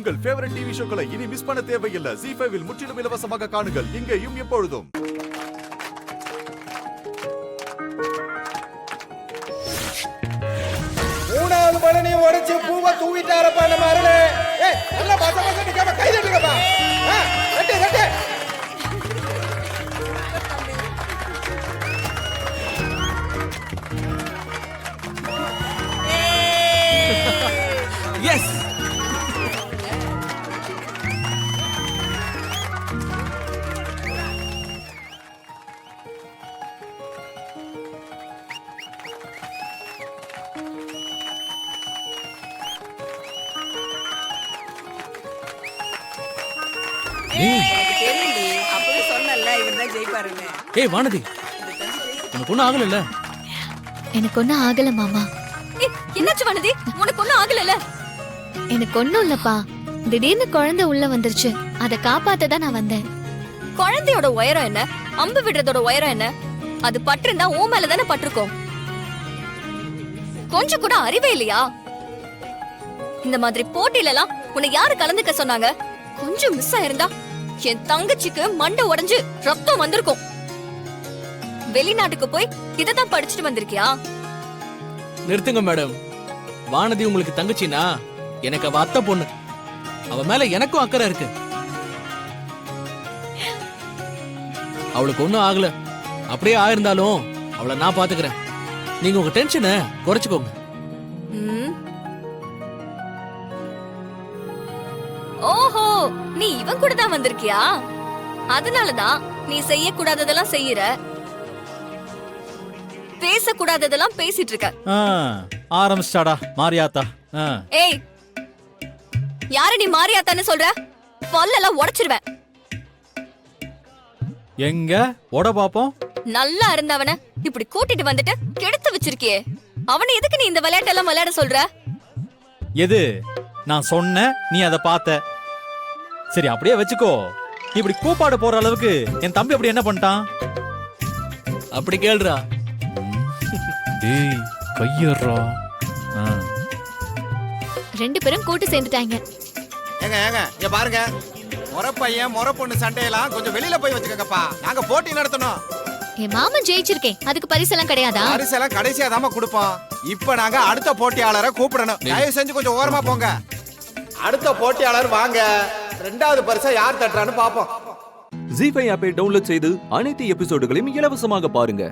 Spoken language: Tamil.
உங்கள் ஃபேவரட் டிவி ஷோக்களை இனி மிஸ் பண்ண தேவையில்லை. ZEE5 இல் முற்றிலும் இலவசமாக காணுங்கள். இங்கேயும் எப்பொழுதும். மூணாவது பழனி உடைச்சு பூவை தூவிட்டாரப்பா நம்ம அருளே. ஏய் நல்லா பச பச நிக்காம கை தட்டுங்கப்பா. கட்டு கட்டு. எஸ் ஏய் வானதி, உனக்கு ஒன்னும் ஆகல? எனக்கு ஒன்னும் ஆகல மாமா. என்னாச்சு வானதி, உனக்கு ஒன்னும் ஆகல? எனக்கு ஒன்னும் இல்லப்பா, திடீர்னு குழந்தை உள்ள வந்துருச்சு, அத காப்பாத்த தான் நான் வந்தேன். குழந்தையோட உயரம் என்ன, அம்பு விடுறதோட உயரம் என்ன? அது பட்டிருந்தா ஊ மேல தானே பட்டிருக்கும். கொஞ்சம் கூட அறிவே இல்லையா? இந்த மாதிரி போட்டியில எல்லாம் உன்னை யாரு கலந்துக்க சொன்னாங்க? கொஞ்சம் மிஸ் ஆயிருந்தா என் தங்கச்சிக்கு மண்டை உடைஞ்சு ரத்தம் வந்திருக்கும். வெளிநாட்டுக்கு போய் இததான் படிச்சுட்டு வந்திருக்கியா? நிறுத்துங்க மேடம். வானதி உங்களுக்கு தங்கச்சினா எனக்கு அவ அத்தை பொண்ணு. அவ மேல எனக்கும் அக்கறை இருக்கு. அவளுக்கு ஒன்னும் ஆகல. அப்படியே ஆயிருந்தாலும் அவளை நான் பாத்துக்கிறேன். நீங்க உங்க டென்ஷனை குறைச்சுக்கோங்க. ஓஹோ, நீ இவன் கூட தான் வந்திருக்கியா? அதனாலதான் நீ செய்யக்கூடாததெல்லாம் செய்யற, பேசக்கூடாததெல்லாம் பேசிட்டு இருக்க. ஆரம்பிச்சாடா மாரியாத்தா. ஏய், யாரு நீ மாரியாத்தான்னு சொல்ற? பல்லெல்லாம் உடைச்சிருவேன். எங்க ஓட பாப்போம். நல்லா இருந்தவன இப்படி கூட்டிட்டு வந்துட்டு கெடுத்து வச்சிருக்கியே. அவனை எதுக்கு நீ இந்த விளையாட்டெல்லாம் விளையாட சொல்ற? எது நான் சொன்ன, நீ அதை பார்த்த. சரி அப்படியே வச்சுக்கோ. இப்படி கூப்பாடு போற அளவுக்கு என் தம்பி அப்படி என்ன பண்ணிட்டான்? அப்படி கேளுடா. டேய் கையறா. ரெண்டு பேரும் கூட்டு சேர்ந்துட்டாங்க. ஏங்க ஏங்க இங்க பாருங்க, முறை பையன் முறை பொண்ணு சண்டையெல்லாம் கொஞ்சம் வெளியில போய் வச்சுக்கங்கப்பா. நாங்க போட்டி நடத்தணும். என் மாமன் ஜெயிச்சிருக்கேன், அதுக்கு பரிசெல்லாம் கிடையாதா? பரிசெல்லாம் கடைசியா தாமா கொடுப்போம். இப்ப நாங்க அடுத்த போட்டியாளரை கூப்பிடணும். தயவு செஞ்சு கொஞ்சம் ஓரமா போங்க. அடுத்த போட்டியாளர் வாங்க. ரெண்டாவது பரிசை யார் தட்டுறான்னு பாப்போம். ZEE5 ஆப்பை டவுன்லோட் செய்து அனைத்து எபிசோடுகளையும் இலவசமாக பாருங்க.